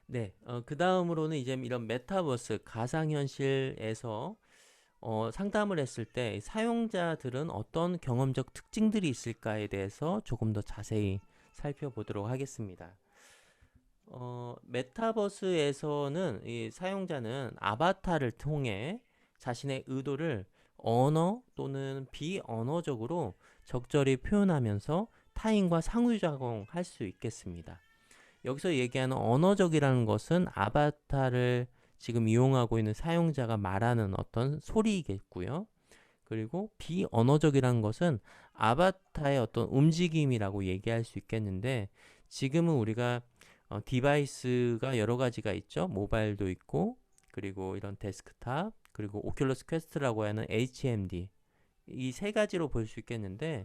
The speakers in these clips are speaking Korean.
네, 그 다음으로는 이제 이런 메타버스, 가상현실에서 상담을 했을 때 사용자들은 어떤 경험적 특징들이 있을까에 대해서 조금 더 자세히 살펴보도록 하겠습니다. 메타버스에서는 이 사용자는 아바타를 통해 자신의 의도를 언어 또는 비언어적으로 적절히 표현하면서 타인과 상호작용할 수 있겠습니다. 여기서 얘기하는 언어적이라는 것은 아바타를 지금 이용하고 있는 사용자가 말하는 어떤 소리이겠고요. 그리고 비언어적이라는 것은 아바타의 어떤 움직임이라고 얘기할 수 있겠는데, 지금은 우리가 디바이스가 여러 가지가 있죠. 모바일도 있고, 그리고 이런 데스크탑, 그리고 오큘러스 퀘스트라고 하는 HMD, 이 세 가지로 볼 수 있겠는데,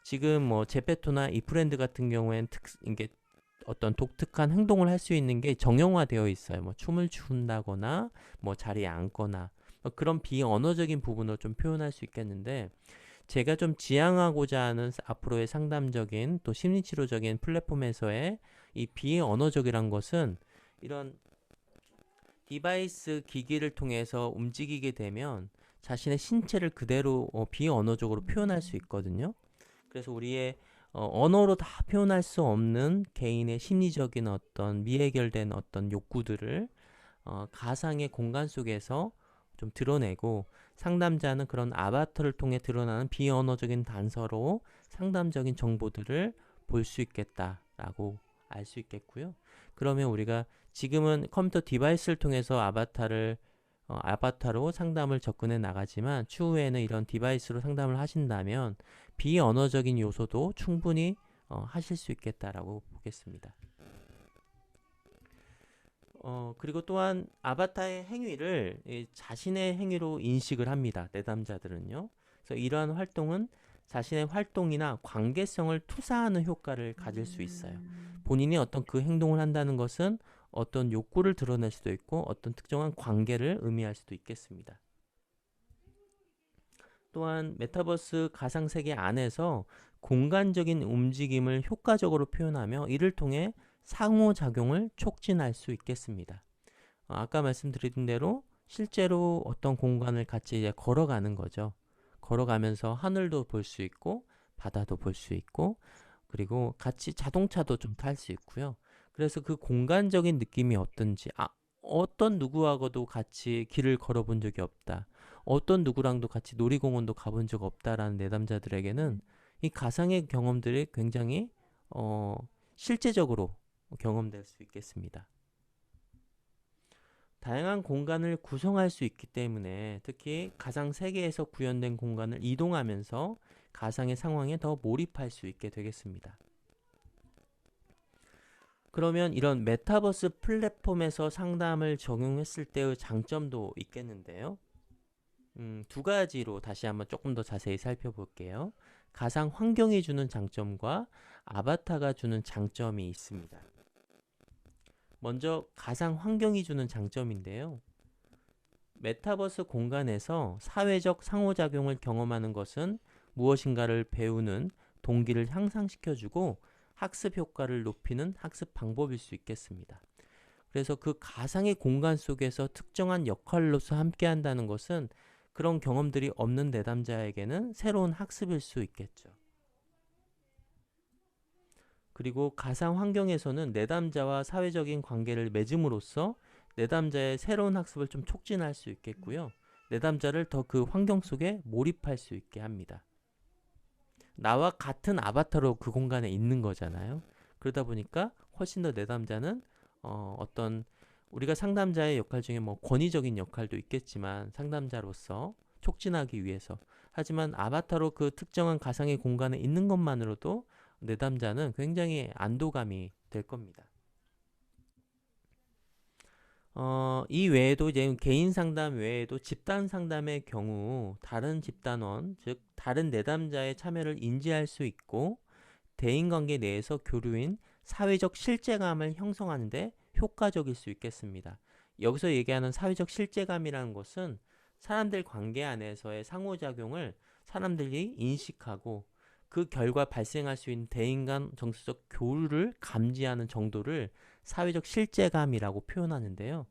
지금 뭐 제페토나 이프랜드 같은 경우에는 이게 어떤 독특한 행동을 할 수 있는 게 정형화되어 있어요. 뭐 춤을 춘다거나 뭐 자리에 앉거나 뭐 그런 비언어적인 부분을 좀 표현할 수 있겠는데, 제가 좀 지향하고자 하는 앞으로의 상담적인 또 심리치료적인 플랫폼에서의 이 비언어적이란 것은 이런 디바이스 기기를 통해서 움직이게 되면 자신의 신체를 그대로 비언어적으로 표현할 수 있거든요. 그래서 우리의 언어로 다 표현할 수 없는 개인의 심리적인 어떤 미해결된 어떤 욕구들을 가상의 공간 속에서 좀 드러내고, 상담자는 그런 아바타를 통해 드러나는 비언어적인 단서로 상담적인 정보들을 볼 수 있겠다라고 알 수 있겠고요. 그러면 우리가 지금은 컴퓨터 디바이스를 통해서 아바타로 상담을 접근해 나가지만, 추후에는 이런 디바이스로 상담을 하신다면 비언어적인 요소도 충분히 하실 수 있겠다라고 보겠습니다. 그리고 또한 아바타의 행위를 자신의 행위로 인식을 합니다. 내담자들은요. 그래서 이러한 활동은 자신의 활동이나 관계성을 투사하는 효과를 가질 수 있어요. 본인이 어떤 그 행동을 한다는 것은 어떤 욕구를 드러낼 수도 있고 어떤 특정한 관계를 의미할 수도 있겠습니다. 또한 메타버스 가상세계 안에서 공간적인 움직임을 효과적으로 표현하며 이를 통해 상호작용을 촉진할 수 있겠습니다. 아까 말씀드린 대로 실제로 어떤 공간을 같이 이제 걸어가는 거죠. 걸어가면서 하늘도 볼 수 있고 바다도 볼 수 있고, 그리고 같이 자동차도 좀 탈 수 있고요. 그래서 그 공간적인 느낌이 어떤지, 어떤 누구하고도 같이 길을 걸어본 적이 없다, 어떤 누구랑도 같이 놀이공원도 가본 적 없다라는 내담자들에게는 이 가상의 경험들이 굉장히 어, 실제적으로 경험될 수 있겠습니다. 다양한 공간을 구성할 수 있기 때문에 특히 가상 세계에서 구현된 공간을 이동하면서 가상의 상황에 더 몰입할 수 있게 되겠습니다. 그러면 이런 메타버스 플랫폼에서 상담을 적용했을 때의 장점도 있겠는데요. 두 가지로 다시 한번 조금 더 자세히 살펴볼게요. 가상 환경이 주는 장점과 아바타가 주는 장점이 있습니다. 먼저 가상 환경이 주는 장점인데요. 메타버스 공간에서 사회적 상호작용을 경험하는 것은 무엇인가를 배우는 동기를 향상시켜주고 학습 효과를 높이는 학습 방법일 수 있겠습니다. 그래서 그 가상의 공간 속에서 특정한 역할로서 함께 한다는 것은 그런 경험들이 없는 내담자에게는 새로운 학습일 수 있겠죠. 그리고 가상 환경에서는 내담자와 사회적인 관계를 맺음으로써 내담자의 새로운 학습을 좀 촉진할 수 있겠고요. 내담자를 더 그 환경 속에 몰입할 수 있게 합니다. 나와 같은 아바타로 그 공간에 있는 거잖아요. 그러다 보니까 훨씬 더 내담자는 어떤 우리가 상담자의 역할 중에 뭐 권위적인 역할도 있겠지만 상담자로서 촉진하기 위해서, 하지만 아바타로 그 특정한 가상의 공간에 있는 것만으로도 내담자는 굉장히 안도감이 될 겁니다. 이 외에도 이제 개인 상담 외에도 집단 상담의 경우 다른 집단원, 즉 다른 내담자의 참여를 인지할 수 있고 대인관계 내에서 교류인 사회적 실제감을 형성하는 데 효과적일 수 있겠습니다. 여기서 얘기하는 사회적 실제감이라는 것은 사람들 관계 안에서의 상호작용을 사람들이 인식하고 그 결과 발생할 수 있는 대인 간 정서적 교류를 감지하는 정도를 사회적 실제감이라고 표현하는데요.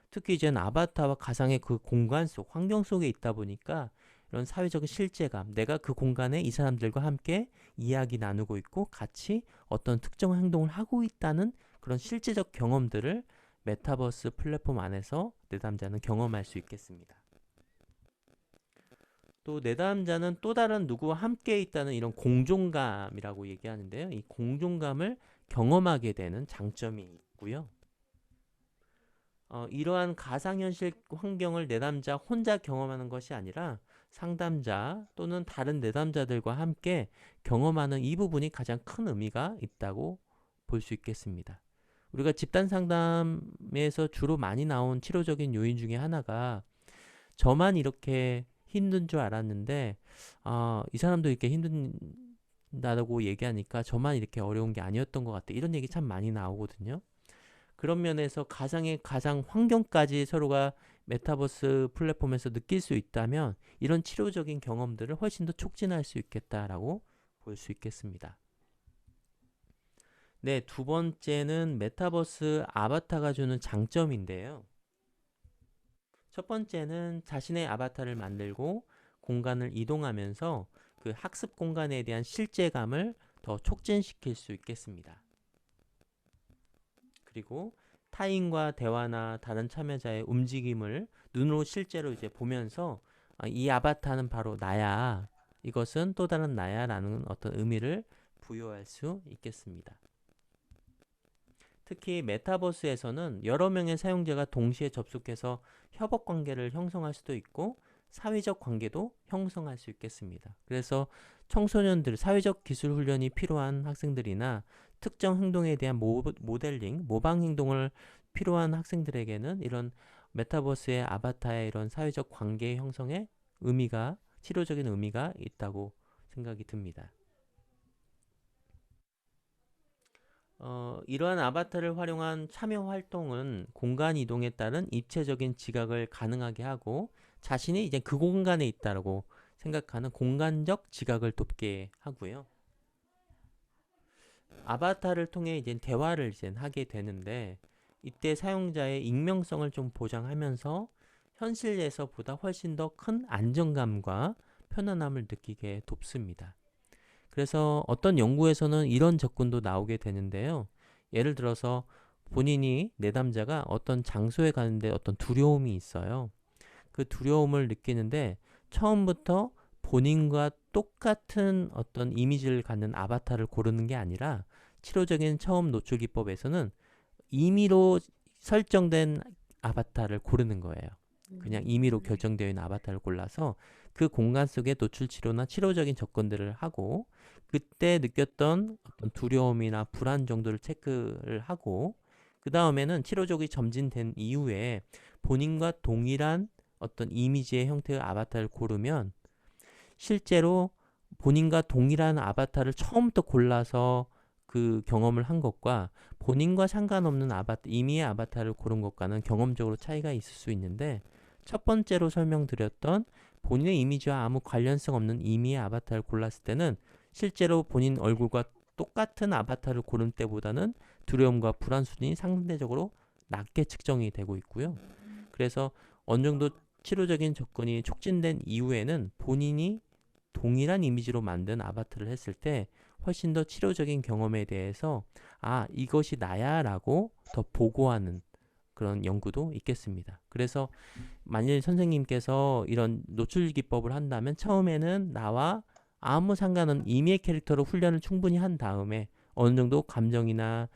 특히 이제는 아바타와 가상의 그 공간 속, 환경 속에 있다 보니까 이런 사회적인 실제감, 내가 그 공간에 이 사람들과 함께 이야기 나누고 있고 같이 어떤 특정 행동을 하고 있다는 그런 실제적 경험들을 메타버스 플랫폼 안에서 내담자는 경험할 수 있겠습니다. 또 내담자는 또 다른 누구와 함께 있다는 이런 공존감이라고 얘기하는데요. 이 공존감을 경험하게 되는 장점이 있고요. 이러한 가상현실 환경을 내담자 혼자 경험하는 것이 아니라 상담자 또는 다른 내담자들과 함께 경험하는 이 부분이 가장 큰 의미가 있다고 볼 수 있겠습니다. 우리가 집단 상담에서 주로 많이 나온 치료적인 요인 중에 하나가 저만 이렇게 힘든 줄 알았는데 이 사람도 이렇게 힘든다고 얘기하니까 저만 이렇게 어려운 게 아니었던 것 같아. 이런 얘기 참 많이 나오거든요. 그런 면에서 가상의 가상 환경까지 서로가 메타버스 플랫폼에서 느낄 수 있다면 이런 치료적인 경험들을 훨씬 더 촉진할 수 있겠다라고 볼 수 있겠습니다. 네, 두 번째는 메타버스 아바타가 주는 장점인데요. 첫 번째는 자신의 아바타를 만들고 공간을 이동하면서 그 학습 공간에 대한 실제감을 더 촉진시킬 수 있겠습니다. 그리고 타인과 대화나 다른 참여자의 움직임을 눈으로 실제로 이제 보면서 이 아바타는 바로 나야. 이것은 또 다른 나야 라는 어떤 의미를 부여할 수 있겠습니다. 특히 메타버스에서는 여러 명의 사용자가 동시에 접속해서 협업 관계를 형성할 수도 있고 사회적 관계도 형성할 수 있겠습니다. 그래서 청소년들 사회적 기술 훈련이 필요한 학생들이나 특정 행동에 대한 모델링, 모방 행동을 필요한 학생들에게는 이런 메타버스의 아바타의 이런 사회적 관계 형성에 의미가 치료적인 의미가 있다고 생각이 듭니다. 이러한 아바타를 활용한 참여 활동은 공간 이동에 따른 입체적인 지각을 가능하게 하고 자신이 이제 그 공간에 있다고 생각하는 공간적 지각을 돕게 하고요. 아바타를 통해 이제 대화를 이제 하게 되는데 이때 사용자의 익명성을 좀 보장하면서 현실에서보다 훨씬 더 큰 안정감과 편안함을 느끼게 돕습니다. 그래서 어떤 연구에서는 이런 접근도 나오게 되는데요. 예를 들어서 본인이 내담자가 어떤 장소에 가는데 어떤 두려움이 있어요. 그 두려움을 느끼는데 처음부터 본인과 똑같은 어떤 이미지를 갖는 아바타를 고르는 게 아니라 치료적인 처음 노출 기법에서는 임의로 설정된 아바타를 고르는 거예요. 그냥 임의로 결정되어 있는 아바타를 골라서 그 공간 속에 노출 치료나 치료적인 접근들을 하고 그때 느꼈던 어떤 두려움이나 불안 정도를 체크를 하고 그 다음에는 치료적이 점진된 이후에 본인과 동일한 어떤 이미지의 형태의 아바타를 고르면 실제로 본인과 동일한 아바타를 처음부터 골라서 그 경험을 한 것과 본인과 상관없는 아바타, 임의의 아바타를 고른 것과는 경험적으로 차이가 있을 수 있는데 첫 번째로 설명드렸던 본인의 이미지와 아무 관련성 없는 임의의 아바타를 골랐을 때는 실제로 본인 얼굴과 똑같은 아바타를 고른 때보다는 두려움과 불안 수준이 상대적으로 낮게 측정이 되고 있고요. 그래서 어느 정도 치료적인 접근이 촉진된 이후에는 본인이 동일한 이미지로 만든 아바타를 했을 때 훨씬 더 치료적인 경험에 대해서 이것이 나야 라고 더 보고하는 그런 연구도 있겠습니다. 그래서 만일 선생님께서 이런 노출 기법을 한다면 처음에는 나와 아무 상관없는 임의의 캐릭터로 훈련을 충분히 한 다음에 어느 정도 감정이나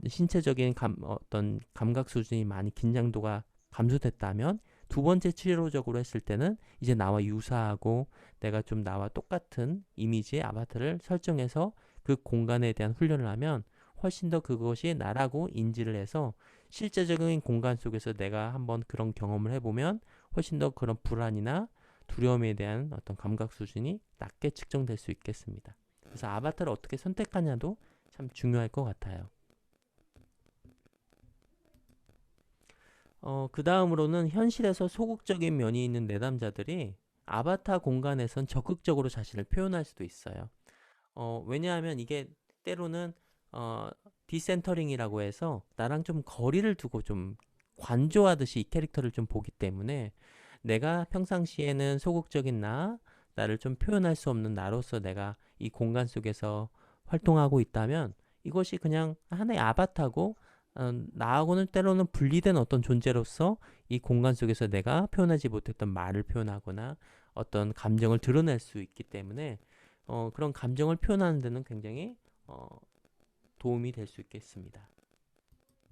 신체적인 어떤 감각 수준이 많이 긴장도가 감소됐다면 두 번째 치료적으로 했을 때는 이제 나와 유사하고 내가 좀 나와 똑같은 이미지의 아바타를 설정해서 그 공간에 대한 훈련을 하면 훨씬 더 그것이 나라고 인지를 해서 실제적인 공간 속에서 내가 한번 그런 경험을 해보면 훨씬 더 그런 불안이나 두려움에 대한 어떤 감각 수준이 낮게 측정될 수 있겠습니다. 그래서 아바타를 어떻게 선택하냐도 참 중요할 것 같아요. 그 다음으로는 현실에서 소극적인 면이 있는 내담자들이 아바타 공간에선 적극적으로 자신을 표현할 수도 있어요. 왜냐하면 이게 때로는 디센터링이라고 해서 나랑 좀 거리를 두고 좀 관조하듯이 이 캐릭터를 좀 보기 때문에 내가 평상시에는 소극적인 나를 좀 표현할 수 없는 나로서 내가 이 공간 속에서 활동하고 있다면 이것이 그냥 하나의 아바타고 나하고는 때로는 분리된 어떤 존재로서 이 공간 속에서 내가 표현하지 못했던 말을 표현하거나 어떤 감정을 드러낼 수 있기 때문에 그런 감정을 표현하는 데는 굉장히 도움이 될 수 있겠습니다.